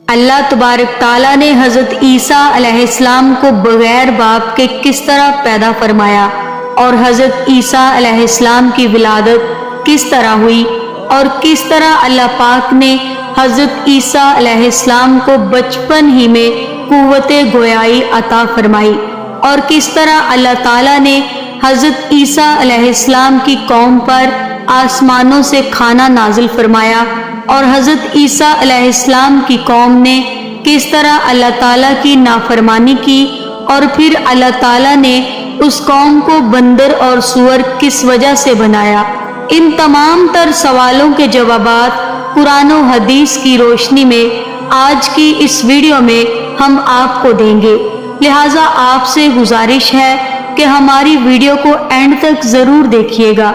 اللہ تبارک تعالیٰ نے حضرت عیسیٰ علیہ السلام کو بغیر باپ کے کس طرح پیدا فرمایا اور حضرت عیسیٰ علیہ السلام کی ولادت کس طرح ہوئی اور کس طرح اللہ پاک نے حضرت عیسیٰ علیہ السلام کو بچپن ہی میں قوت گویائی عطا فرمائی اور کس طرح اللہ تعالیٰ نے حضرت عیسیٰ علیہ السلام کی قوم پر آسمانوں سے کھانا نازل فرمایا اور حضرت عیسیٰ علیہ السلام کی قوم نے کس طرح اللہ تعالیٰ کی نافرمانی کی اور پھر اللہ تعالیٰ نے اس قوم کو بندر اور سور کس وجہ سے بنایا۔ ان تمام تر سوالوں کے جوابات قرآن و حدیث کی روشنی میں آج کی اس ویڈیو میں ہم آپ کو دیں گے، لہٰذا آپ سے گزارش ہے کہ ہماری ویڈیو کو اینڈ تک ضرور دیکھیے گا۔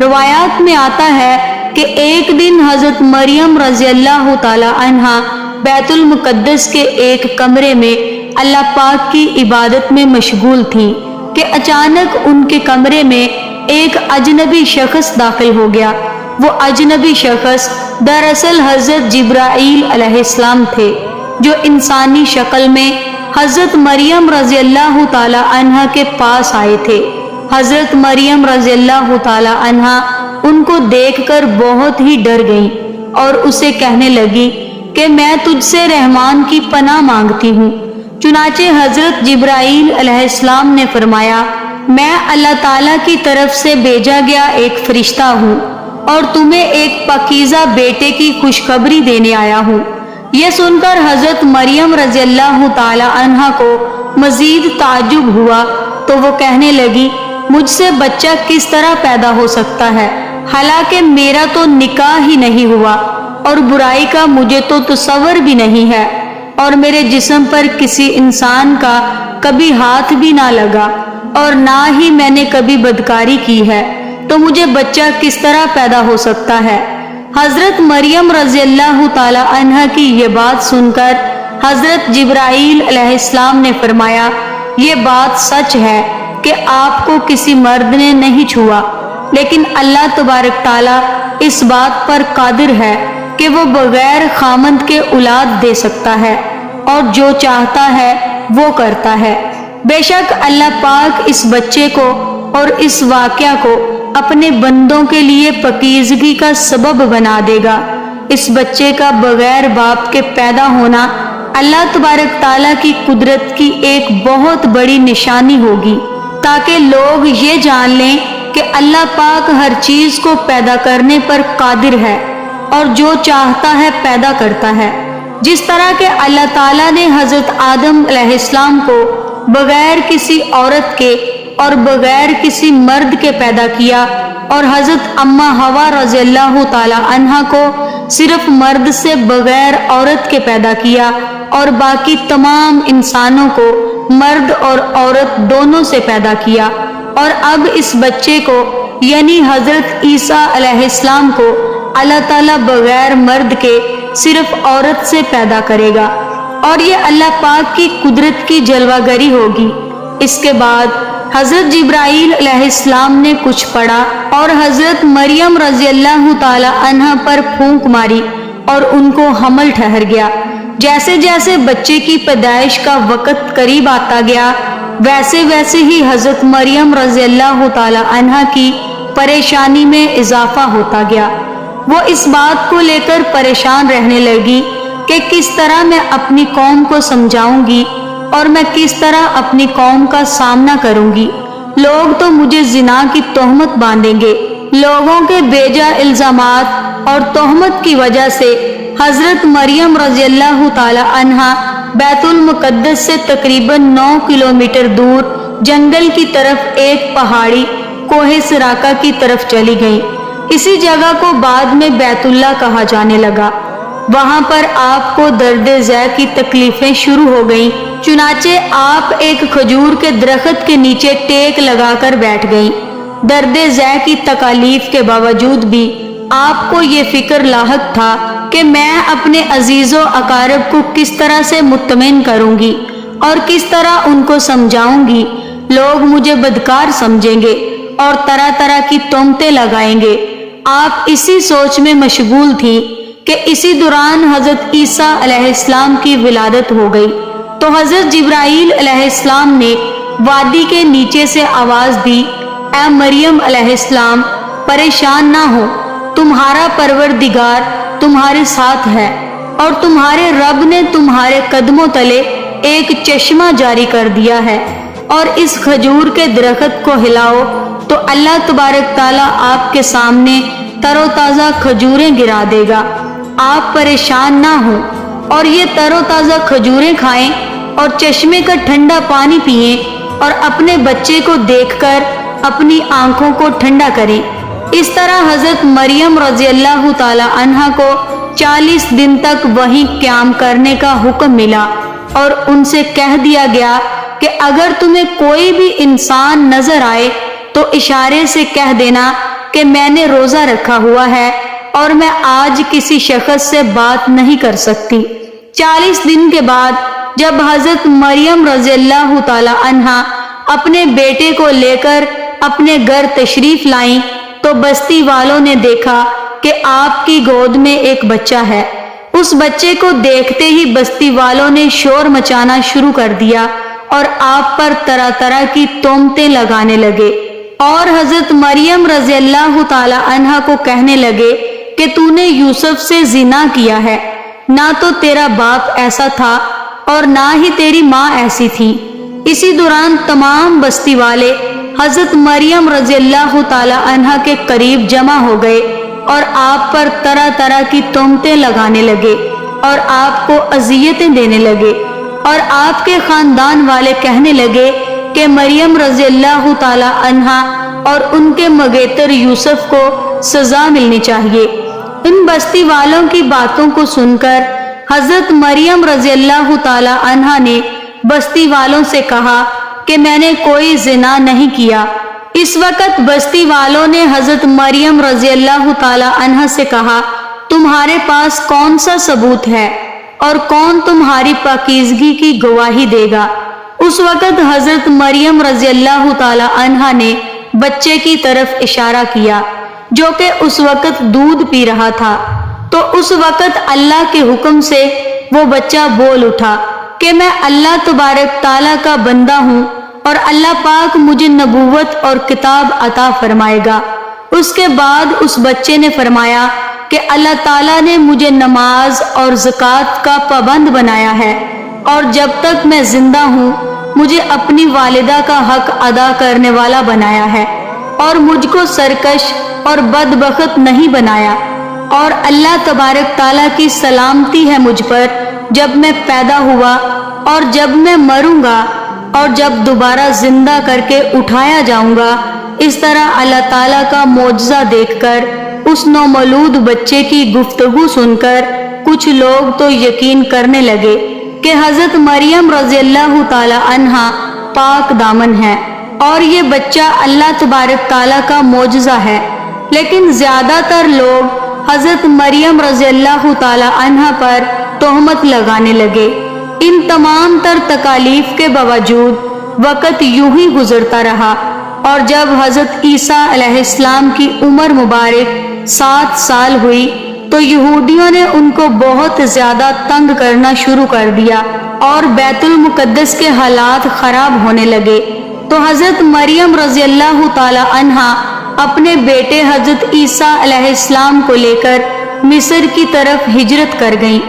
روایات میں آتا ہے کہ ایک دن حضرت مریم رضی اللہ تعالی عنہا بیت المقدس کے ایک کمرے میں اللہ پاک کی عبادت میں مشغول تھیں کہ اچانک ان کے کمرے میں ایک اجنبی شخص داخل ہو گیا۔ وہ اجنبی شخص دراصل حضرت جبرائیل علیہ السلام تھے جو انسانی شکل میں حضرت مریم رضی اللہ تعالی عنہا کے پاس آئے تھے۔ حضرت مریم رضی اللہ تعالی عنہا ان کو دیکھ کر بہت ہی ڈر گئیں اور اسے کہنے لگی کہ میں تجھ سے رحمان کی پناہ مانگتی ہوں۔ چنانچہ حضرت جبرائیل علیہ السلام نے فرمایا، میں اللہ تعالیٰ کی طرف سے بھیجا گیا ایک فرشتہ ہوں اور تمہیں ایک پاکیزہ بیٹے کی خوشخبری دینے آیا ہوں۔ یہ سن کر حضرت مریم رضی اللہ تعالی عنہا کو مزید تعجب ہوا تو وہ کہنے لگی، مجھ سے بچہ کس طرح پیدا ہو سکتا ہے، حالانکہ میرا تو نکاح ہی نہیں ہوا اور برائی کا مجھے تو تصور بھی نہیں ہے اور میرے جسم پر کسی انسان کا کبھی ہاتھ بھی نہ لگا اور نہ ہی میں نے کبھی بدکاری کی ہے، تو مجھے بچہ کس طرح پیدا ہو سکتا ہے۔ حضرت مریم رضی اللہ تعالی عنہا کی یہ بات سن کر حضرت جبرائیل علیہ السلام نے فرمایا، یہ بات سچ ہے کہ آپ کو کسی مرد نے نہیں چھوا، لیکن اللہ تبارک تعالیٰ اس بات پر قادر ہے کہ وہ بغیر خامند کے اولاد دے سکتا ہے اور جو چاہتا ہے وہ کرتا ہے۔ بے شک اللہ پاک اس بچے کو اور اس واقعہ کو اپنے بندوں کے لیے پاکیزگی کا سبب بنا دے گا۔ اس بچے کا بغیر باپ کے پیدا ہونا اللہ تبارک تعالیٰ کی قدرت کی ایک بہت بڑی نشانی ہوگی، تاکہ لوگ یہ جان لیں کہ اللہ پاک ہر چیز کو پیدا کرنے پر قادر ہے اور جو چاہتا ہے پیدا کرتا ہے۔ جس طرح کہ اللہ تعالیٰ نے حضرت آدم علیہ السلام کو بغیر کسی عورت کے اور بغیر کسی مرد کے پیدا کیا اور حضرت اماں حوا رضی اللہ تعالی عنہا کو صرف مرد سے بغیر عورت کے پیدا کیا اور باقی تمام انسانوں کو مرد اور عورت دونوں سے پیدا کیا، اور اب اس بچے کو یعنی حضرت عیسیٰ علیہ السلام کو اللہ تعالیٰ بغیر مرد کے صرف عورت سے پیدا کرے گا، اور یہ اللہ پاک کی قدرت کی جلوہ گری ہوگی۔ اس کے بعد حضرت جبرائیل علیہ السلام نے کچھ پڑھا اور حضرت مریم رضی اللہ تعالی عنہا پر پھونک ماری اور ان کو حمل ٹھہر گیا۔ جیسے جیسے بچے کی پیدائش کا وقت قریب آتا گیا، ویسے ویسے ہی حضرت مریم رضی اللہ تعالی عنہا کی پریشانی میں اضافہ ہوتا گیا۔ وہ اس بات کو لے کر پریشان رہنے لگی کہ کس طرح میں اپنی قوم کو سمجھاؤں گی اور میں کس طرح اپنی قوم کا سامنا کروں گی۔ لوگ تو مجھے زنا کی تہمت باندھیں گے۔ لوگوں کے بیجا الزامات اور تہمت کی وجہ سے حضرت مریم رضی اللہ تعالی عنہا بیت المقدس سے تقریباً 9 کلومیٹر دور جنگل کی طرف ایک پہاڑی کوہ سراقہ کی طرف چلی گئیں۔ اسی جگہ کو بعد میں بیت اللہ کہا جانے لگا۔ وہاں پر آپ کو درد ذہ کی تکلیفیں شروع ہو گئیں، چنانچہ آپ ایک کھجور کے درخت کے نیچے ٹیک لگا کر بیٹھ گئیں۔ درد ذہ کی تکالیف کے باوجود بھی آپ کو یہ فکر لاحق تھا کہ میں اپنے عزیز و اقارب کو کس طرح سے مطمئن کروں گی اور کس طرح ان کو سمجھاؤں گی۔ لوگ مجھے بدکار سمجھیں گے اور طرح طرح کی تہمتیں لگائیں گے۔ آپ اسی سوچ میں مشغول تھی کہ اسی دوران حضرت عیسیٰ علیہ السلام کی ولادت ہو گئی تو حضرت جبرائیل علیہ السلام نے وادی کے نیچے سے آواز دی، اے مریم علیہ السلام، پریشان نہ ہو، تمہارا پروردگار تمہارے ساتھ ہے اور تمہارے رب نے تمہارے قدموں تلے ایک چشمہ جاری کر دیا ہے، اور اس کھجور کے درخت کو ہلاؤ تو اللہ تبارک تعالیٰ آپ کے سامنے تر و تازہ کھجوریں گرا دے گا، آپ پریشان نہ ہوں اور یہ تر و تازہ کھجوریں کھائیں اور چشمے کا ٹھنڈا پانی پئیں اور اپنے بچے کو دیکھ کر اپنی آنکھوں کو ٹھنڈا کریں۔ اس طرح حضرت مریم رضی اللہ تعالی عنہا کو 40 دن تک وہیں قیام کرنے کا حکم ملا اور ان سے کہہ دیا گیا کہ اگر تمہیں کوئی بھی انسان نظر آئے تو اشارے سے کہہ دینا کہ میں نے روزہ رکھا ہوا ہے اور میں آج کسی شخص سے بات نہیں کر سکتی۔ 40 دن کے بعد جب حضرت مریم رضی اللہ تعالی عنہا اپنے بیٹے کو لے کر اپنے گھر تشریف لائیں تو بستی والوں نے دیکھا کہ آپ کی گود میں ایک بچہ ہے۔ اس بچے کو دیکھتے ہی بستی والوں نے شور مچانا شروع کر دیا اور آپ پر طرح طرح کی تہمتیں لگانے لگے، اور حضرت مریم رضی اللہ تعالی عنہا کو کہنے لگے کہ تو نے یوسف سے زنا کیا ہے، نہ تو تیرا باپ ایسا تھا اور نہ ہی تیری ماں ایسی تھی۔ اسی دوران تمام بستی والے حضرت مریم رضی اللہ تعالی عنہا کے قریب جمع ہو گئے اور آپ پر طرح طرح کی تہمتیں لگانے لگے اور آپ کو اذیتیں دینے لگے، اور آپ کے خاندان والے کہنے لگے کہ مریم رضی اللہ تعالی عنہا اور ان کے مگیتر یوسف کو سزا ملنی چاہیے۔ ان بستی والوں کی باتوں کو سن کر حضرت مریم رضی اللہ تعالی عنہا نے بستی والوں سے کہا کہ میں نے کوئی زنا نہیں کیا۔ اس وقت بستی والوں نے حضرت مریم رضی اللہ تعالی عنہا سے کہا، تمہارے پاس کون سا ثبوت ہے اور کون تمہاری پاکیزگی کی گواہی دے گا؟ اس وقت حضرت مریم رضی اللہ تعالی عنہا نے بچے کی طرف اشارہ کیا جو کہ اس وقت دودھ پی رہا تھا، تو اس وقت اللہ کے حکم سے وہ بچہ بول اٹھا کہ میں اللہ تبارک تعالیٰ کا بندہ ہوں اور اللہ پاک مجھے نبوت اور کتاب عطا فرمائے گا۔ اس کے بعد اس بچے نے فرمایا کہ اللہ تعالیٰ نے مجھے نماز اور زکوٰۃ کا پابند بنایا ہے، اور جب تک میں زندہ ہوں مجھے اپنی والدہ کا حق ادا کرنے والا بنایا ہے، اور مجھ کو سرکش اور بدبخت نہیں بنایا، اور اللہ تبارک تعالیٰ کی سلامتی ہے مجھ پر جب میں پیدا ہوا اور جب میں مروں گا اور جب دوبارہ زندہ کر کے اٹھایا جاؤں گا۔ اس طرح اللہ تعالیٰ کا معجزہ دیکھ کر اس نومولود بچے کی گفتگو سن کر کچھ لوگ تو یقین کرنے لگے کہ حضرت مریم رضی اللہ تعالی عنہا پاک دامن ہے اور یہ بچہ اللہ تبارک تعالیٰ کا معجزہ ہے، لیکن زیادہ تر لوگ حضرت مریم رضی اللہ تعالی عنہا پر تہمت لگانے لگے۔ ان تمام تر تکالیف کے باوجود وقت یوں ہی گزرتا رہا، اور جب حضرت عیسیٰ علیہ السلام کی عمر مبارک 7 سال ہوئی تو یہودیوں نے ان کو بہت زیادہ تنگ کرنا شروع کر دیا اور بیت المقدس کے حالات خراب ہونے لگے، تو حضرت مریم رضی اللہ تعالی عنہا اپنے بیٹے حضرت عیسیٰ علیہ السلام کو لے کر مصر کی طرف ہجرت کر گئیں۔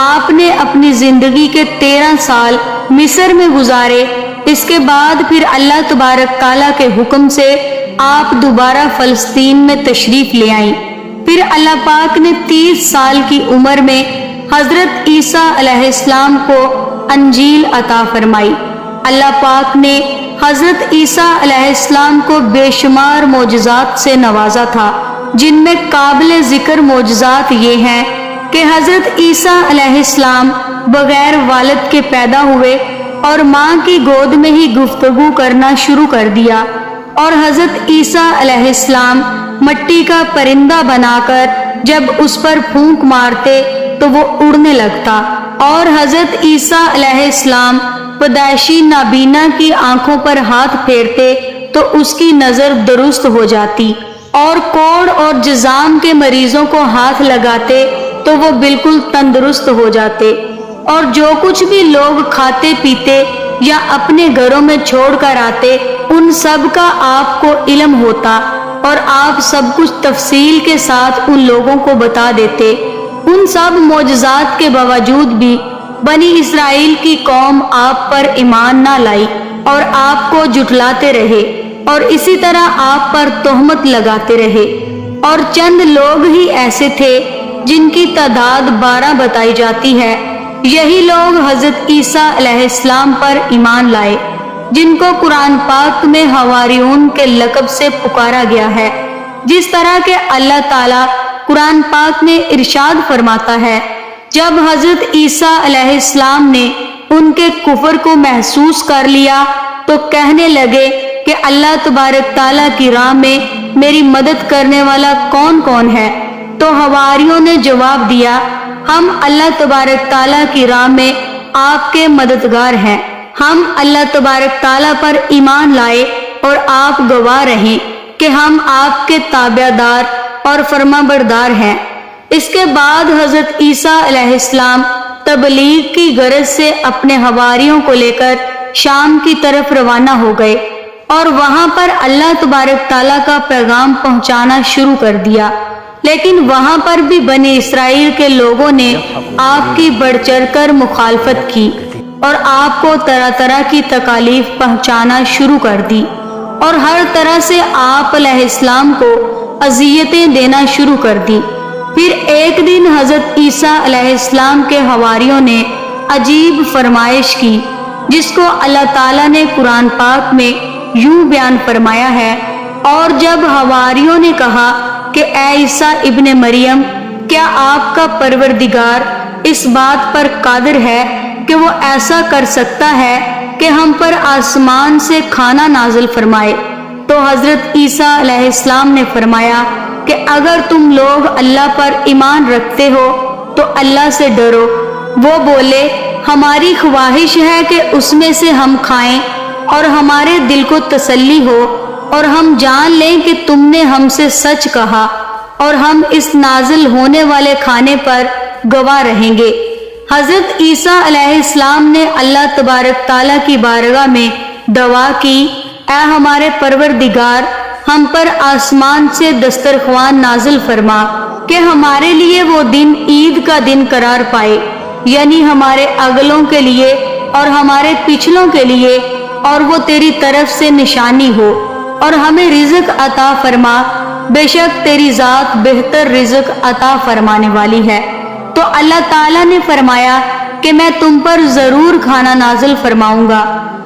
آپ نے اپنی زندگی کے 13 سال مصر میں گزارے۔ اس کے بعد پھر اللہ تبارک تعالیٰ کے حکم سے آپ دوبارہ فلسطین میں تشریف لے آئیں۔ پھر اللہ پاک نے 30 سال کی عمر میں حضرت عیسیٰ علیہ السلام کو انجیل عطا فرمائی۔ اللہ پاک نے حضرت عیسیٰ علیہ السلام کو بے شمار معجزات سے نوازا تھا، جن میں قابل ذکر معجزات یہ ہیں کہ حضرت عیسیٰ علیہ السلام بغیر والد کے پیدا ہوئے اور ماں کی گود میں ہی گفتگو کرنا شروع کر دیا، اور حضرت عیسیٰ علیہ السلام مٹی کا پرندہ بنا کر جب اس پر پھونک مارتے تو وہ اڑنے لگتا، اور حضرت عیسیٰ علیہ السلام پیدائشی نابینا کی آنکھوں پر ہاتھ پھیرتے تو اس کی نظر درست ہو جاتی، اور کوڑ اور جذام کے مریضوں کو ہاتھ لگاتے تو وہ بالکل تندرست ہو جاتے، اور جو کچھ بھی لوگ کھاتے پیتے یا اپنے گھروں میں چھوڑ کر آتے ان سب کا آپ کو علم ہوتا، اور آپ سب کچھ تفصیل کے ساتھ ان لوگوں کو بتا دیتے۔ ان سب معجزات کے باوجود بھی بنی اسرائیل کی قوم آپ پر ایمان نہ لائی اور آپ کو جھٹلاتے رہے، اور اسی طرح آپ پر تہمت لگاتے رہے، اور چند لوگ ہی ایسے تھے جن کی تعداد 12 بتائی جاتی ہے، یہی لوگ حضرت عیسیٰ علیہ السلام پر ایمان لائے، جن کو قرآن پاک میں حواریون کے لقب سے پکارا گیا ہے، جس طرح کہ اللہ تعالیٰ قرآن پاک میں ارشاد فرماتا ہے، جب حضرت عیسیٰ علیہ السلام نے ان کے کفر کو محسوس کر لیا تو کہنے لگے کہ اللہ تبارک تعالیٰ کی راہ میں میری مدد کرنے والا کون کون ہے؟ تو حواریوں نے جواب دیا، ہم اللہ تبارک تعالیٰ کی راہ میں آپ کے مددگار ہیں، ہم اللہ تبارک تعالیٰ پر ایمان لائے اور آپ گواہ رہیں کہ ہم آپ کے تابع دار اور فرما بردار ہیں۔ اس کے بعد حضرت عیسیٰ علیہ السلام تبلیغ کی غرض سے اپنے حواریوں کو لے کر شام کی طرف روانہ ہو گئے، اور وہاں پر اللہ تبارک تعالیٰ کا پیغام پہنچانا شروع کر دیا، لیکن وہاں پر بھی بنی اسرائیل کے لوگوں نے آپ کی بڑھ چڑھ کر مخالفت کی اور آپ کو طرح طرح کی تکالیف پہنچانا شروع کر دی، اور ہر طرح سے آپ علیہ السلام کو اذیتیں دینا شروع کر دی۔ پھر ایک دن حضرت عیسیٰ علیہ السلام کے حواریوں نے عجیب فرمائش کی، جس کو اللہ تعالیٰ نے قرآن پاک میں یوں بیان فرمایا ہے، اور جب حواریوں نے کہا کہ اے عیسیٰ ابن مریم، کیا آپ کا پروردگار اس بات پر قادر ہے کہ وہ ایسا کر سکتا ہے کہ ہم پر آسمان سے کھانا نازل فرمائے؟ تو حضرت عیسیٰ علیہ السلام نے فرمایا کہ اگر تم لوگ اللہ پر ایمان رکھتے ہو تو اللہ سے ڈرو۔ وہ بولے، ہماری خواہش ہے کہ اس میں سے ہم کھائیں اور ہمارے دل کو تسلی ہو، اور ہم جان لیں کہ تم نے ہم سے سچ کہا، اور ہم اس نازل ہونے والے کھانے پر گواہ رہیں گے۔ حضرت عیسیٰ علیہ السلام نے اللہ تبارک تعالیٰ کی بارگاہ میں دعا کی، اے ہمارے پروردگار، ہم پر آسمان سے دسترخوان نازل فرما کہ ہمارے لیے وہ دن عید کا دن قرار پائے، یعنی ہمارے اگلوں کے لیے اور ہمارے پچھلوں کے لیے، اور وہ تیری طرف سے نشانی ہو، اور ہمیں رزق عطا فرما، بے شک تیری ذات بہتر رزق عطا فرمانے والی ہے۔ تو اللہ تعالیٰ نے فرمایا کہ میں تم پر ضرور کھانا نازل فرماؤں گا،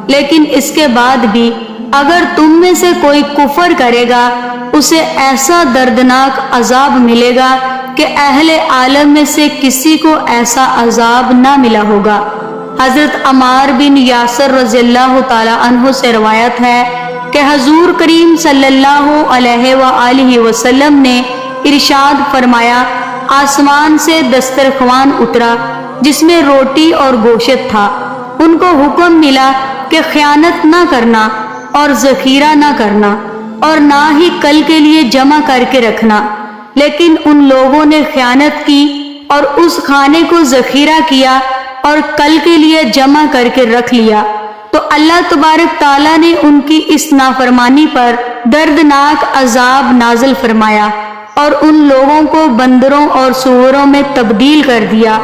لیکن اس کے بعد بھی اگر تم میں سے کوئی کفر کرے گا اسے ایسا دردناک عذاب ملے گا کہ اہل عالم میں سے کسی کو ایسا عذاب نہ ملا ہوگا۔ حضرت عمار بن یاسر رضی اللہ تعالی عنہ سے روایت ہے کہ حضور کریم صلی اللہ علیہ وآلہ وسلم نے ارشاد فرمایا، آسمان سے دسترخوان اترا جس میں روٹی اور گوشت تھا، ان کو حکم ملا کہ خیانت نہ کرنا اور ذخیرہ نہ کرنا، اور نہ ہی کل کے لیے جمع کر کے رکھنا، لیکن ان لوگوں نے خیانت کی اور اس کھانے کو ذخیرہ کیا اور کل کے لیے جمع کر کے رکھ لیا، تو اللہ تبارک تعالیٰ نے ان کی اس نافرمانی پر دردناک عذاب نازل فرمایا اور ان لوگوں کو بندروں اور سوروں میں تبدیل کر دیا۔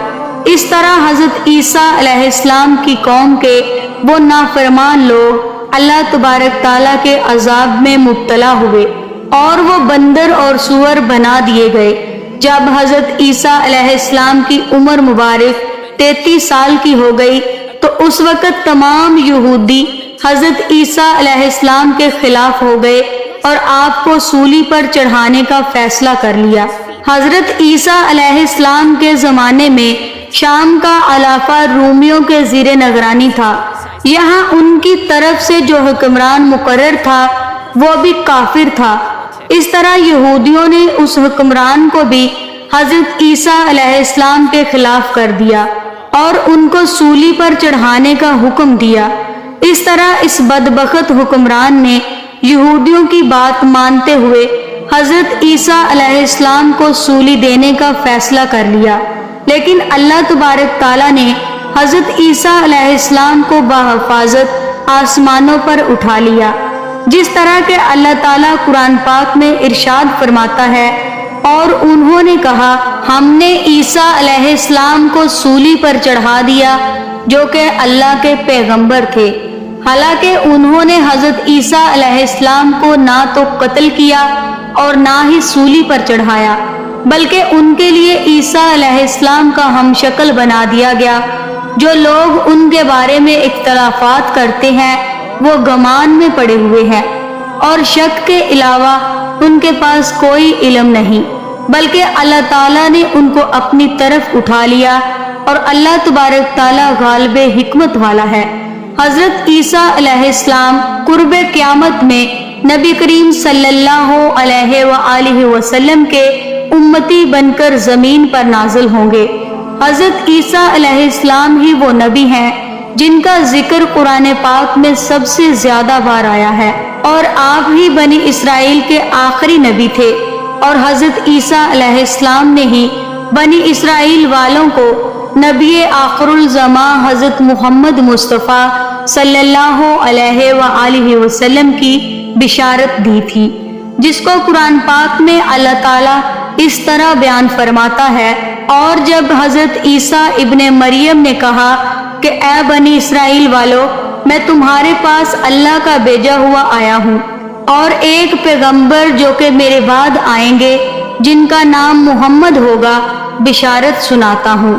اس طرح حضرت عیسیٰ علیہ السلام کی قوم کے وہ نافرمان لوگ اللہ تبارک تعالیٰ کے عذاب میں مبتلا ہوئے اور وہ بندر اور سور بنا دیے گئے۔ جب حضرت عیسیٰ علیہ السلام کی عمر مبارک 33 سال کی ہو گئی تو اس وقت تمام یہودی حضرت عیسیٰ علیہ السلام کے خلاف ہو گئے اور آپ کو سولی پر چڑھانے کا فیصلہ کر لیا۔ حضرت عیسیٰ علیہ السلام کے زمانے میں شام کا علاقہ رومیوں کے زیر نگرانی تھا، یہاں ان کی طرف سے جو حکمران مقرر تھا وہ بھی کافر تھا۔ اس طرح یہودیوں نے اس حکمران کو بھی حضرت عیسیٰ علیہ السلام کے خلاف کر دیا اور ان کو سولی پر چڑھانے کا حکم دیا۔ اس طرح اس بدبخت حکمران نے یہودیوں کی بات مانتے ہوئے حضرت عیسیٰ علیہ السلام کو سولی دینے کا فیصلہ کر لیا، لیکن اللہ تبارک تعالیٰ نے حضرت عیسیٰ علیہ السلام کو بحفاظت آسمانوں پر اٹھا لیا، جس طرح کہ اللہ تعالیٰ قرآن پاک میں ارشاد فرماتا ہے، اور انہوں نے کہا ہم نے عیسیٰ علیہ السلام کو سولی پر چڑھا دیا جو کہ اللہ کے پیغمبر تھے، حالانکہ انہوں نے حضرت عیسیٰ علیہ السلام کو نہ تو قتل کیا اور نہ ہی سولی پر چڑھایا، بلکہ ان کے لیے عیسیٰ علیہ السلام کا ہم شکل بنا دیا گیا۔ جو لوگ ان کے بارے میں اختلافات کرتے ہیں وہ گمان میں پڑے ہوئے ہیں، اور شک کے علاوہ ان کے پاس کوئی علم نہیں، بلکہ اللہ تعالیٰ نے ان کو اپنی طرف اٹھا لیا، اور اللہ تبارک تعالیٰ غالب حکمت والا ہے۔ حضرت عیسیٰ علیہ السلام قرب قیامت میں نبی کریم صلی اللہ علیہ وآلہ وسلم کے امتی بن کر زمین پر نازل ہوں گے۔ حضرت عیسیٰ علیہ السلام ہی وہ نبی ہیں جن کا ذکر قرآن پاک میں سب سے زیادہ بار آیا ہے، اور آپ ہی بنی اسرائیل کے آخری نبی تھے، اور حضرت عیسیٰ علیہ السلام نے ہی بنی اسرائیل والوں کو نبی آخر الزماں حضرت محمد مصطفیٰ صلی اللہ علیہ وآلہ وسلم کی بشارت دی تھی، جس کو قرآن پاک میں اللہ تعالیٰ اس طرح بیان فرماتا ہے، اور جب حضرت عیسیٰ ابن مریم نے کہا کہ اے بنی اسرائیل والو، میں تمہارے پاس اللہ کا بھیجا ہوا آیا ہوں، اور ایک پیغمبر جو کہ میرے بعد آئیں گے جن کا نام محمد ہوگا، بشارت سناتا ہوں۔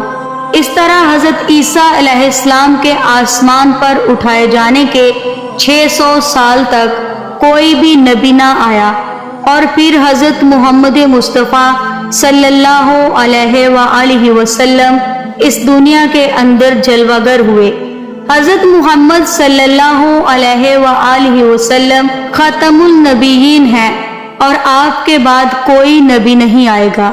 اس طرح حضرت عیسیٰ علیہ السلام کے آسمان پر اٹھائے جانے کے 600 سال تک کوئی بھی نبی نہ آیا، اور پھر حضرت محمد مصطفیٰ صلی اللہ علیہ وآلہ وسلم اس دنیا کے اندر جلوہ گر ہوئے۔ حضرت محمد صلی اللہ علیہ وآلہ وسلم خاتم النبیین ہیں، اور آپ کے بعد کوئی نبی نہیں آئے گا۔